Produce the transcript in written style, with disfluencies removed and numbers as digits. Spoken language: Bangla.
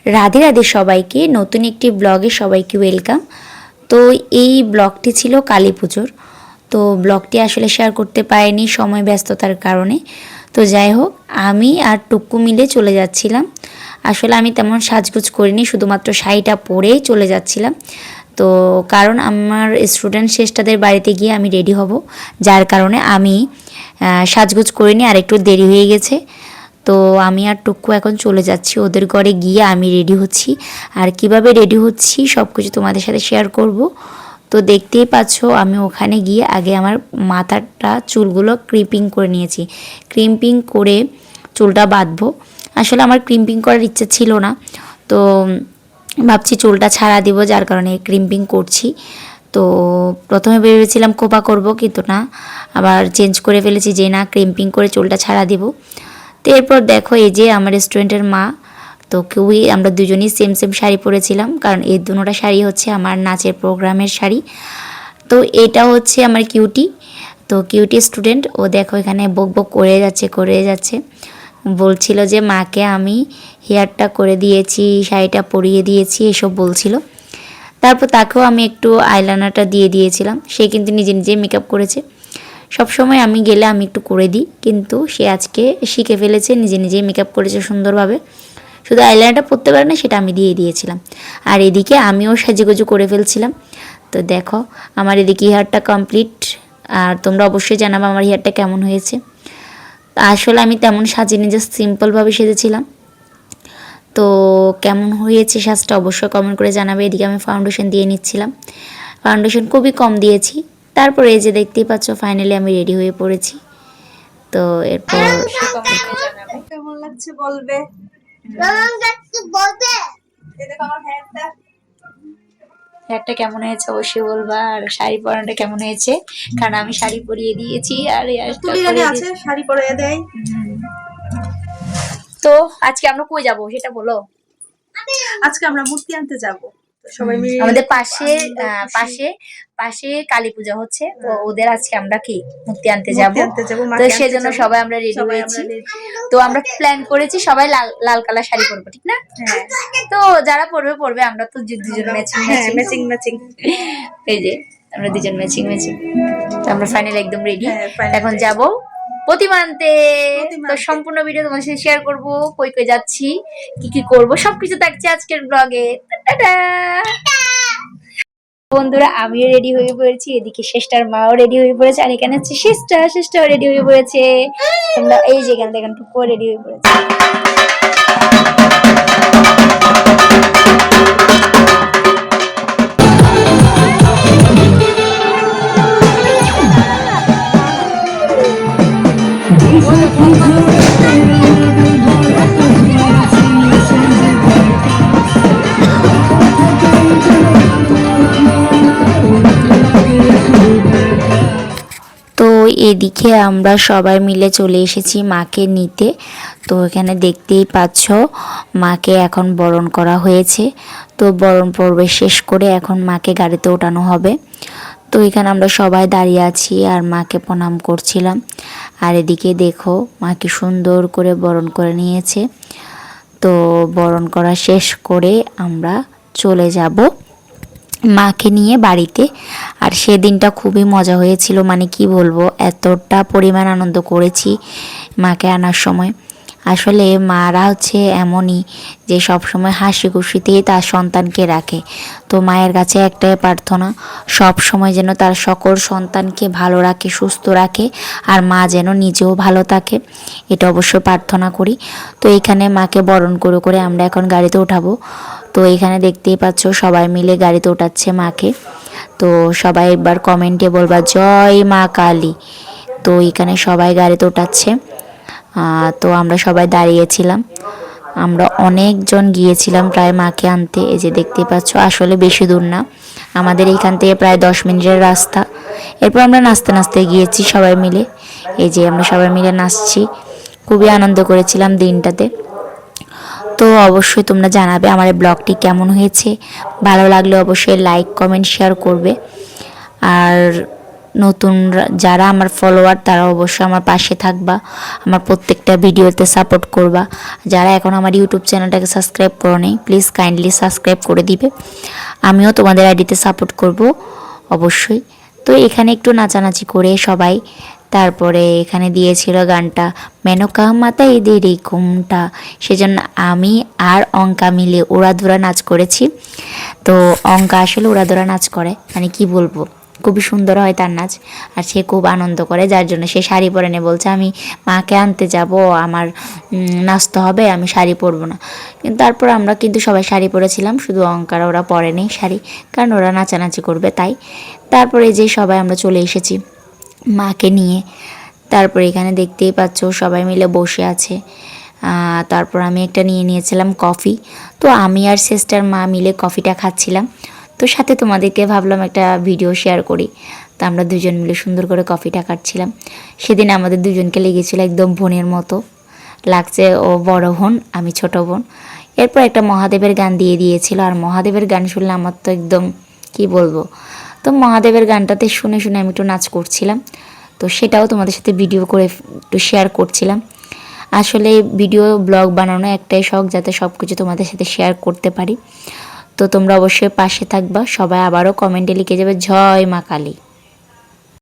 রাধে রাধে সবাইকে, নতুন একটি ব্লগে সবাইকে ওয়েলকাম। তো এই ব্লগটি ছিল কালী পুজোর। তো ব্লগটি আসলে শেয়ার করতে পারিনি সময় ব্যস্ততার কারণে। তো যাই হোক, আমি আর টুকু মিলে চলে যাচ্ছিলাম। আসলে আমি তেমন সাজগোজ করিনি, শুধুমাত্র শাড়িটা পরেই চলে যাচ্ছিলাম। তো কারণ আমার স্টুডেন্ট শেষটাদের বাড়িতে গিয়ে আমি রেডি হব, যার কারণে আমি সাজগোজ করিনি, আর একটু দেরি হয়ে গেছে। তো আমি আর টুকু এখন চলে যাচ্ছি ওদের ঘরে গিয়ে আমি রেডি হচ্ছি। আর কিভাবে রেডি হচ্ছি সব কিছু তোমাদের সাথে শেয়ার করব। তো দেখতেই পাচ্ছ আমি ওখানে গিয়ে আগে আমার মাথাটা চুলগুলো ক্রিপিং করে নিয়েছি। ক্রিম্পিং করে চুলটা বাঁধবো। আসলে আমার ক্রিম্পিং করার ইচ্ছে ছিল না, তো ভাবছি চুলটা ছাড়া দিব, যার কারণে ক্রিম্পিং করছি। তো প্রথমে ভেবেছিলাম কোপা করব, কিন্তু না, আবার চেঞ্জ করে ফেলেছি যে না, ক্রিম্পিং করে চুলটা ছাড়া দিব। তো এরপর দেখো এই যে আমার রেস্টুরেন্টের মা, তো কেউই আমরা দুজনেই সেম সেম শাড়ি পরেছিলাম, কারণ এই দুটোটা শাড়ি হচ্ছে আমার নাচের প্রোগ্রামের শাড়ি। তো এটা হচ্ছে আমার কিউটি। তো কিউটি স্টুডেন্ট, ও দেখো এখানে বক বক করে যাচ্ছে, বলছিল যে মাকে আমি হেয়ারটা করে দিয়েছি, শাড়িটা পরিয়ে দিয়েছি, এসব বলছিল। তারপর তাকেও আমি একটু আইলাইনারটা দিয়ে দিয়েছিলাম। সে কিন্তু নিজে নিজে মেকআপ করেছে। সব সময় আমি গেলে আমি একটু করে দিই, কিন্তু সে আজকে শিখে ফেলেছে, নিজে নিজেই মেকআপ করেছে সুন্দরভাবে। শুধু আইলাইনারটা পরতে পারে না, সেটা আমি দিয়ে দিয়েছিলাম। আর এদিকে আমিও সাজুগুজু করে ফেলছিলাম। তো দেখো আমার এদিকে হেয়ারটা কমপ্লিট। আর তোমরা অবশ্যই জানাবো আমার হেয়ারটা কেমন হয়েছে। আসলে আমি তেমন সাজিনি, জাস্ট সিম্পলভাবে সেজেছিলাম। তো কেমন হয়েছে সাজটা অবশ্যই কমেন্ট করে জানাবে। এদিকে আমি ফাউন্ডেশন দিয়ে নিচ্ছিলাম, ফাউন্ডেশন খুবই কম দিয়েছি। তারপরে এই যে দেখতেই পাচ্ছ ফাইনালি আমি রেডি হয়ে পড়েছি। তো এরপর কেমন লাগছে বলবে। হেয়ারটা কেমন হয়েছে অবশ্যই বলবা, আর শাড়ি পরানোটা কেমন হয়েছে, কারণ আমি শাড়ি পরিয়ে দিয়েছি আর তুলিরানি আছে শাড়ি পরিয়ে দেয়। তো আজকে আমরা কই যাব সেটা বলো। আজকে আমরা মূর্তি আনতে যাব, সবাই মিলে আমাদের পাশে পাশে পাশে কালী পূজা হচ্ছে, তো ওদের আজকে আমরা কি মূর্তি আনতে যাব। তো সেজন্য সবাই আমরা রেডি হয়েছি। তো আমরা প্ল্যান করেছি সবাই লাল লাল কালার শাড়ি পরবো, ঠিক না? তো যারা পরবে পরবে, আমরা তো দুজন ম্যাচিং ম্যাচিং ম্যাচিং। এই যে আমরা দুজন ম্যাচিং ম্যাচিং। তো আমরা ফাইনাল একদম রেডি। এখন যাব প্রতিমা আনতে। তো সম্পূর্ণ ভিডিও তোমার সাথে শেয়ার করব, কই কই যাচ্ছি, কি কি করব, সবকিছু থাকছে আজকের ব্লগে। টাটা বন্ধুরা, আমিও রেডি হয়ে পড়েছি, এদিকে শেষটার মাও রেডি হয়ে পড়েছে, আর এখানে হচ্ছে শেষটাও রেডি হয়ে পড়েছে। তোমরা এই যে এখানে দেখেন টুকু রেডি হয়ে পড়েছে। তো এদিকে আমরা সবাই মিলে চলে এসেছি মাকে নিতে। তো এখানে দেখতেই পাচ্ছ মাকে এখন বরণ করা হয়েছে। তো বরণ পর্ব শেষ করে এখন মাকে গাড়িতে ওঠানো হবে। তো এখানে আমরা সবাই দাঁড়িয়ে আছি আর মাকে প্রণাম করছিলাম। আর এদিকে দেখো মাকে সুন্দর করে বরণ করে নিয়েছে। তো বরণ করা শেষ করে আমরা চলে যাব মাকে নিয়ে বাড়িতে। আর সেদিনটা খুবই মজা হয়েছিল, মানে কি বলবো, এতটা পরিমাণ আনন্দ করেছি মাকে আনার সময়। আসলে মারা হচ্ছে এমনই যে সব সময় হাসি খুশিতেই তার সন্তানকে রাখে। তো মায়ের কাছে একটাই প্রার্থনা, সব সময় যেন তার সকল সন্তানকে ভালো রাখে, সুস্থ রাখে, আর মা যেন নিজেও ভালো থাকে, এটা অবশ্যই প্রার্থনা করি। তো এখানে মাকে বরণ করে করে আমরা এখন গাড়িতে উঠাবো। তো এখানে দেখতেই পাচ্ছ সবাই মিলে গাড়িতে ওঠাচ্ছে মাকে। তো সবাই একবার কমেন্টে বলবা জয় মা কালী। তো এখানে সবাই গাড়িতে ওঠাচ্ছে। তো আমরা সবাই দাঁড়িয়েছিলাম, আমরা অনেকজন গিয়েছিলাম প্রায় মাকে আনতে। এই যে দেখতে পাচ্ছ, আসলে বেশি দূর না, আমাদের এইখান থেকে প্রায় 10 মিনিটের রাস্তা। এরপর আমরা নাচতে নাচতে গিয়েছি সবাই মিলে। এই যে আমরা সবাই মিলে নাচছি, খুবই আনন্দ করেছিলাম দিনটাতে। তো অবশ্যই তোমরা জানাবে আমার এই ব্লগটি কেমন হয়েছে, ভালো লাগলে অবশ্যই লাইক কমেন্ট শেয়ার করবে। আর নতুন যারা আমার ফলোয়ার তারা অবশ্যই আমার পাশে থাকবা, আমার প্রত্যেকটা ভিডিওতে সাপোর্ট করবা। যারা এখন আমার ইউটিউব চ্যানেলটাকে সাবস্ক্রাইব করো নি, প্লিজ কাইন্ডলি সাবস্ক্রাইব করে দিবে। আমিও তোমাদের আইডিতে সাপোর্ট করব অবশ্যই। তো এখানে একটু নাচানাচি করে সবাই, তারপরে এখানে দিয়েছিল গানটা মেনকা মাতাই দেরি ঘুমটা, সেজন্য আমি আর অঙ্কা মিলে উড়াধুরা নাচ করেছি। তো অঙ্কা আসলে উড়াধুরা নাচ করে, মানে কি বলবো, খুবই সুন্দর হয় তার নাচ, আর সে খুব আনন্দ করে, যার জন্য সে শাড়ি পরে নিয়ে বলছে আমি মাকে আনতে যাব, আমার নাচতে হবে, আমি শাড়ি পরবো না। কিন্তু তারপর আমরা কিন্তু সবাই শাড়ি পরেছিলাম, শুধু অঙ্কার ওরা পরেনি শাড়ি, কারণ ওরা নাচানাচি করবে তাই। তারপরে যে সবাই আমরা চলে এসেছি মাকে নিয়ে। তারপরে এখানে দেখতেই পাচ্ছ সবাই মিলে বসে আছে। তারপর আমি একটা নিয়ে নিয়েছিলাম কফি। তো আমি আর সিস্টার মা মিলে কফিটা খাচ্ছিলাম। তো সাথে তোমাদেরকে ভাবলাম একটা ভিডিও শেয়ার করি। তো আমরা দুজন মিলে সুন্দর করে কফিটা খাচ্ছিলাম। সেদিন আমাদের দুজনকে লেগেছিল একদম বোনের মতো লাগছে, ও বড় বোন আমি ছোট বোন। এরপর একটা মহাদেবের গান দিয়ে দিয়েছিল, আর মহাদেবের গান শুনলে আমার তো একদম কি বলবো। তো মহাদেবের গানটাতে শুনে শুনে আমি একটু নাচ করছিলাম। তো সেটাও তোমাদের সাথে ভিডিও করে একটু শেয়ার করছিলাম। আসলে ভিডিও ব্লগ বানানো একটাই শখ, যাতে সব কিছু তোমাদের সাথে শেয়ার করতে পারি। তো তোমরা অবশ্যই পাশে থাকবা, সবাই আবারও কমেন্টে লিখে যাবে জয় মা কালী।